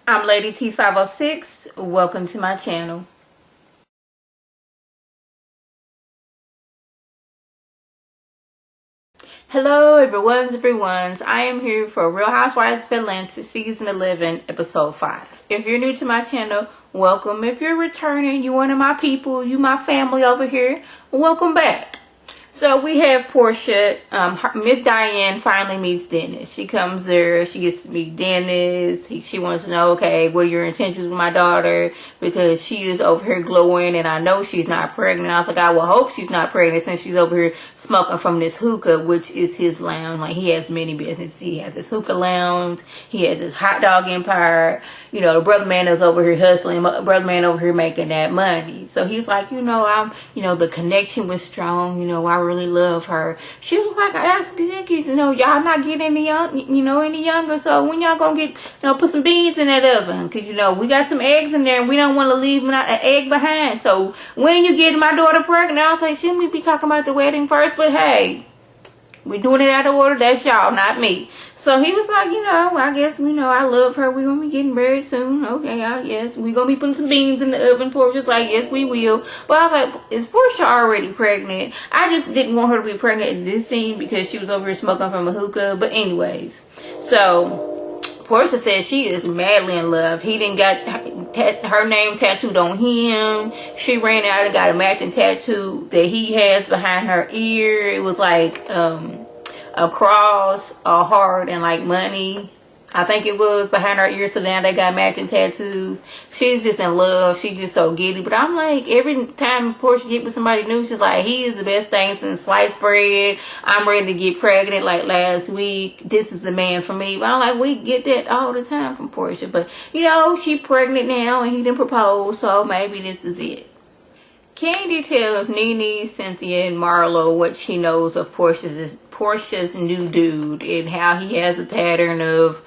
I'm Lady T506. Welcome to my channel. Hello everyone's. I am here for Real Housewives of Atlanta season 11 episode 5. If you're new to my channel, welcome. If you're returning, you one of my people, you my family over here, welcome back. So we have Portia. Miss Diane finally meets Dennis. She comes there. She gets to meet Dennis. She wants to know, okay, what are your intentions with my daughter? Because she is over here glowing, and I know she's not pregnant. I was like, I will hope she's not pregnant since she's over here smoking from this hookah, which is his lounge. Like, he has many businesses. He has his hookah lounge. He has his hot dog empire. You know, the brother man is over here hustling. Brother man over here making that money. So he's like, the connection was strong. I really love her. She was like, I asked the Dickies, y'all not getting any younger. So when y'all gonna get, put some beans in that oven? Cause we got some eggs in there and we don't want to leave not an egg behind. So when you get my daughter pregnant, I'll say, shouldn't we be talking about the wedding first? But hey, we doing it out of order. That's y'all, not me. So he was like, I guess, I love her. We're going to be getting married soon. Okay, yes. We're going to be putting some beans in the oven. Portia's like, yes, we will. But I was like, is Portia already pregnant? I just didn't want her to be pregnant in this scene because she was over here smoking from a hookah. But anyways, so Portia says she is madly in love. He didn't got her name tattooed on him. She ran out and got a matching tattoo that he has behind her ear. It was like a cross, a heart, and like money. I think it was behind her ears. So now they got matching tattoos. She's just in love. She's just so giddy. But I'm like, every time Portia get with somebody new, she's like, he is the best thing since sliced bread. I'm ready to get pregnant like last week. This is the man for me. But I'm like, we get that all the time from Portia. But, she pregnant now and he didn't propose. So maybe this is it. Candy tells Nene, Cynthia, and Marlo what she knows of Portia's new dude and how he has a pattern of,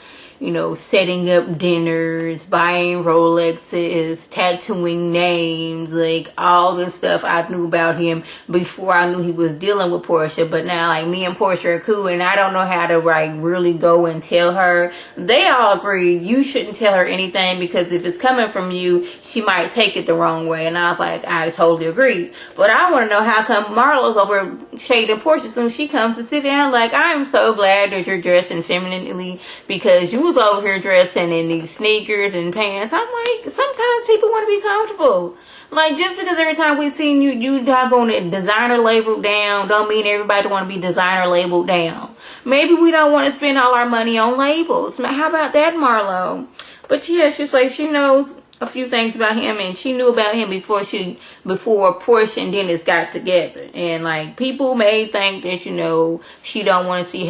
setting up dinners, buying Rolexes, tattooing names, like all this stuff I knew about him before I knew he was dealing with Portia. But now, like, me and Portia are cool, and I don't know how to, really go and tell her. They all agree you shouldn't tell her anything because if it's coming from you, she might take it the wrong way. And I was like, I totally agree. But I want to know how come Marlo's over shading Portia soon she comes to sit down. Like, I'm so glad that you're dressing femininely because you was over here dressing in these sneakers and pants. I'm like, sometimes people want to be comfortable. Like, just because every time we seen you not going to designer labeled down, don't mean everybody want to be designer labeled down. Maybe we don't want to spend all our money on labels. How about that, Marlo? But yeah, she's like, she knows a few things about him, and she knew about him before Portia and Dennis got together. And like, people may think that she don't want to see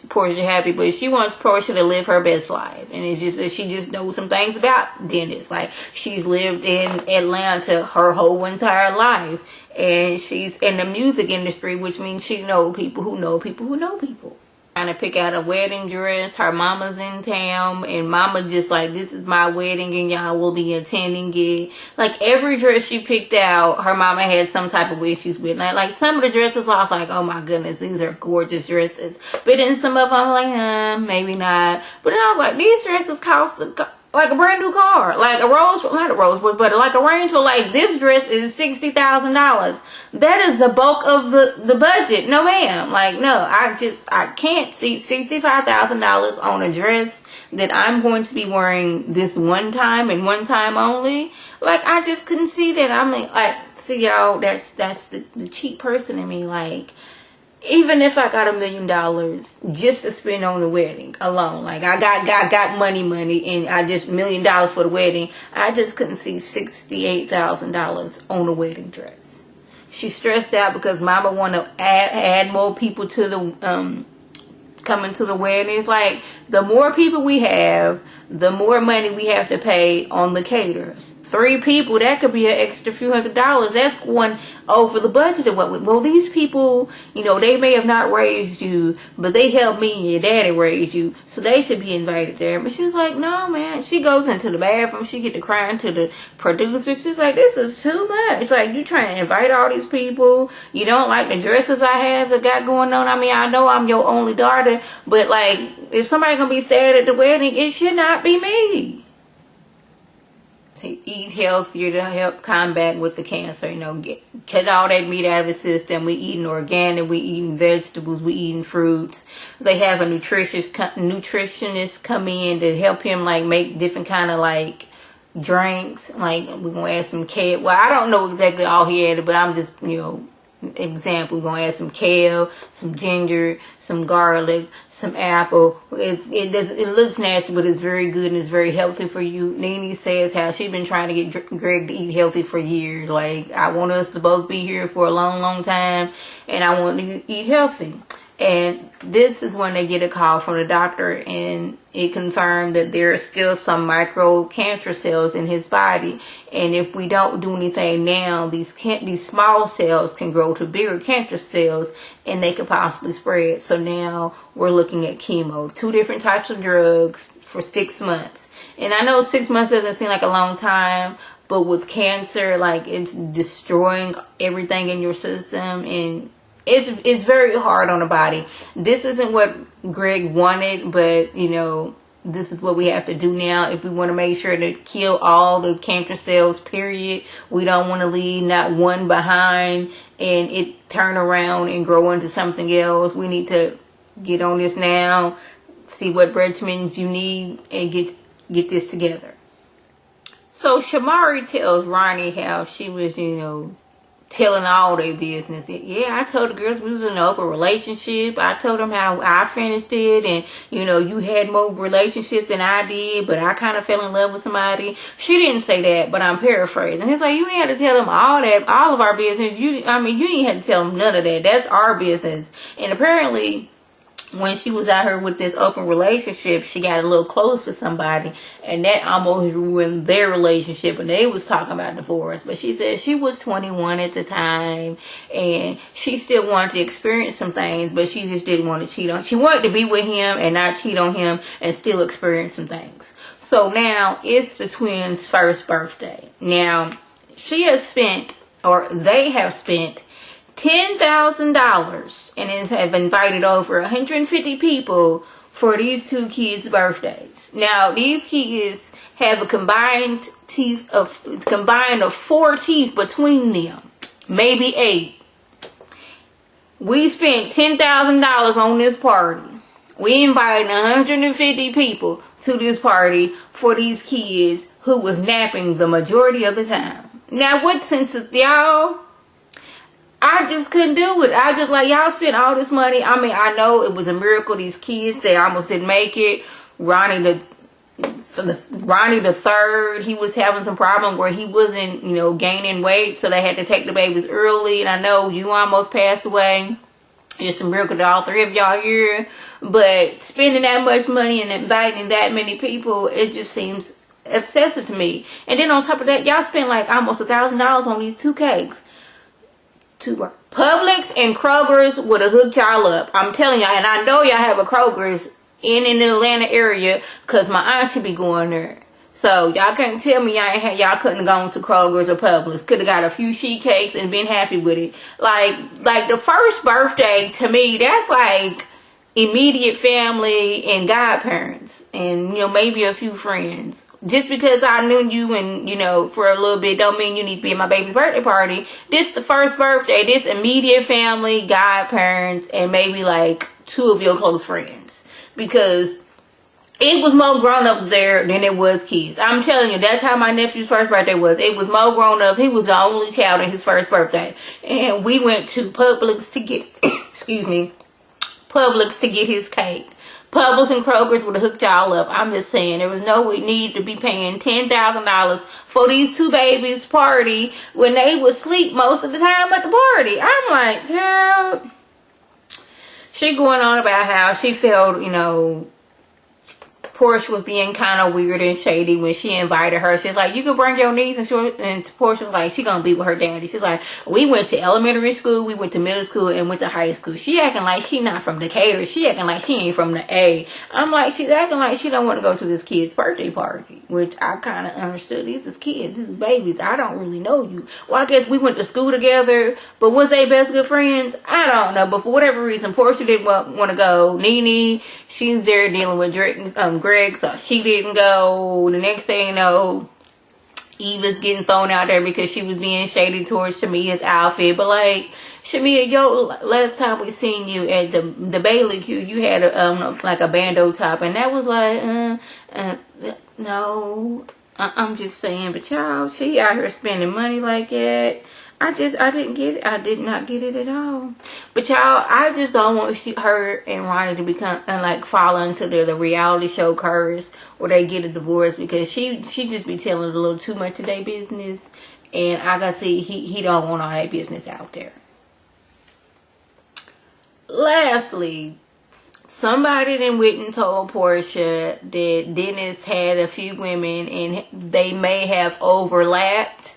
Portia happy, but she wants Portia to live her best life. And it's just that she just knows some things about Dennis. Like, she's lived in Atlanta her whole entire life, and she's in the music industry, which means she know people who know people who know people. Trying to pick out a wedding dress. Her mama's in town, and mama just like, this is my wedding and y'all will be attending it. Like, every dress she picked out, her mama had some type of issues with. Like some of the dresses, I was like, oh my goodness, these are gorgeous dresses. But then some of them, I'm like, maybe not. But then I was like, these dresses cost like a brand new car, like not a Rosewood, but like a Range Rover. Like, this dress is $60,000. That is the bulk of the budget. No, ma'am. Like, no, I can't see $65,000 on a dress that I'm going to be wearing this one time and one time only. Like, I just couldn't see that. I mean, like, see, y'all, that's the cheap person in me. Like, even if I got $1 million just to spend on the wedding alone, like I got money, and I just $1 million for the wedding, I just couldn't see $68,000 on a wedding dress. She's stressed out because mama want to add more people to the coming to the wedding. It's like, the more people we have, the more money we have to pay on the caterers. 3 people, that could be an extra few $100s. That's going over the budget of what well, these people, they may have not raised you, but they helped me and your daddy raise you, so they should be invited there. But she's like, no, man. She goes into the bathroom, she get to crying to the producer. She's like, this is too much. It's like, you trying to invite all these people, you don't like the dresses I have that got going on. I mean, I know I'm your only daughter, but like, if somebody gonna be sad at the wedding, it should not be me. to eat healthier to help combat with the cancer. Cut all that meat out of the system. We eating organic. We eating vegetables. We eating fruits. They have a nutritionist come in to help him make different kind of drinks. We're gonna add some kale. Well, I don't know exactly all he added, but I'm just example. We're gonna add some kale, some ginger, some garlic, some apple. It looks nasty, but it's very good and it's very healthy for you. Nene says how she's been trying to get Greg to eat healthy for years. I want us to both be here for a long, long time, and I want to eat healthy. And this is when they get a call from the doctor, and it confirmed that there are still some micro cancer cells in his body. And if we don't do anything now, these small cells can grow to bigger cancer cells, and they could possibly spread. So now we're looking at chemo, 2 different types of drugs for 6 months. And I know 6 months doesn't seem like a long time, but with cancer, it's destroying everything in your system, and it's very hard on the body. This isn't what Greg wanted, but this is what we have to do now if we want to make sure to kill all the cancer cells, period. We don't want to leave not one behind and it turn around and grow into something else. We need to get on this now, see what regimens you need, and get this together. So Shamari tells Ronnie how she was, telling all their business. Yeah, I told the girls we was in an open relationship. I told them how I finished it, and you had more relationships than I did, but I kind of fell in love with somebody. She didn't say that, but I'm paraphrasing. It's you ain't had to tell them all of our business. You didn't have to tell them none of that. That's our business. And apparently, when she was out here with this open relationship, she got a little close to somebody, and that almost ruined their relationship, and they was talking about divorce. But she said she was 21 at the time, and she still wanted to experience some things, but she just didn't want to cheat on. She wanted to be with him and not cheat on him and still experience some things. So now it's the twins' first birthday. Now, they have spent $10,000 and have invited over 150 people for these 2 kids' birthdays. Now, these kids have a combined of 4 teeth between them, maybe 8. We spent $10,000 on this party. We invited 150 people to this party for these kids who was napping the majority of the time. Now, what sense is y'all? I just couldn't do it. I just y'all spent all this money. I know it was a miracle. These kids, they almost didn't make it. Ronnie the third, he was having some problem where he wasn't, gaining weight, so they had to take the babies early. And I know you almost passed away. It's a miracle that all 3 of y'all here. But spending that much money and inviting that many people, it just seems excessive to me. And then on top of that, y'all spent almost $1,000 on these 2 cakes. Publix and Kroger's would have hooked y'all up. I'm telling y'all, and I know y'all have a Kroger's in the Atlanta area because my auntie be going there. So y'all can't tell me y'all couldn't have gone to Kroger's or Publix. Could have got a few sheet cakes and been happy with it. Like the first birthday to me, that's immediate family and godparents and maybe a few friends. Just because I knew you and for a little bit don't mean you need to be at my baby's birthday party. This the first birthday, this immediate family, godparents, and maybe 2 of your close friends, because it was more grown-ups there than it was kids. I'm telling you, that's how my nephew's first birthday was. It was more grown-up. He was the only child in his first birthday, and we went to Publix to get Publix to get his cake. Publix and Kroger's would have hooked y'all up. I'm just saying, there was no need to be paying $10,000 for these 2 babies' party when they would sleep most of the time at the party. I'm child. She going on about how she felt, Portia was being kind of weird and shady when she invited her. She's you can bring your niece. And Portia was she gonna be with her daddy. She's we went to elementary school, we went to middle school, and went to high school. She acting like she not from Decatur. She acting like she ain't from the A. I'm she's acting like she don't want to go to this kid's birthday party, which I kind of understood. These is kids, these is babies. I don't really know you. Well, I guess we went to school together, but was they best good friends? I don't know. But for whatever reason, Portia didn't want to go. Nene, she's there dealing with Greg, so she didn't go. The next thing you know, Eva's getting thrown out there because she was being shady towards Shamia's outfit. But like, Shamia, last time we seen you at the Bailey Q, you had like a bandeau top, and that was like, no. I'm just saying, but y'all, she out here spending money like that. I didn't get it. I did not get it at all. But y'all, I just don't want her and Ronnie to become and like fall into the reality show curse or they get a divorce, because she just be telling a little too much of their business, and I gotta see he don't want all that business out there. Lastly, somebody then went and told Portia that Dennis had a few women and they may have overlapped.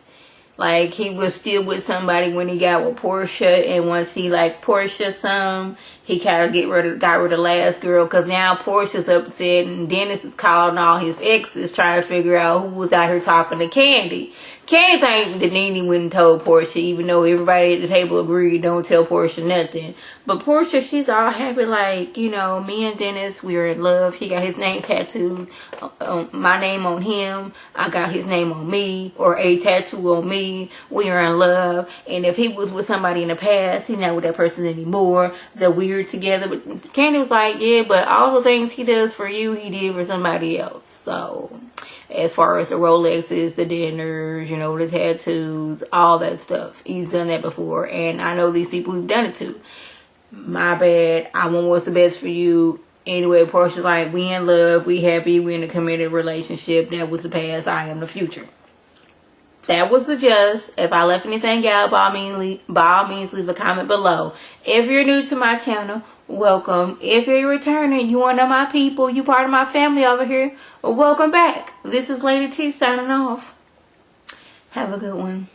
Like, he was still with somebody when he got with Portia, and once he liked Portia some, he kind of got rid of the last girl, because now Portia's upset and Dennis is calling all his exes trying to figure out who was out here talking to Candy. Candy think that Nene went and told Portia, even though everybody at the table agreed don't tell Portia nothing. But Portia, she's all happy, like, you know, me and Dennis, we were in love. He got his name tattooed, my name on him. I got his name on me, or a tattoo on me. We are in love. And if he was with somebody in the past, he's not with that person anymore. They're weird together. But Candy was like, yeah, but all the things he does for you, he did for somebody else. So, as far as the Rolexes, the dinners, you know, the tattoos, all that stuff, he's done that before. And I know these people who've done it too. My bad. I want what's the best for you. Anyway, Portia's like, we in love, we happy, we in a committed relationship. That was the past, I am the future. That was the just. If I left anything out, by all means, leave a comment below. If you're new to my channel, welcome. If you're returning, you one of my people, you part of my family over here, welcome back. This is Lady T signing off. Have a good one.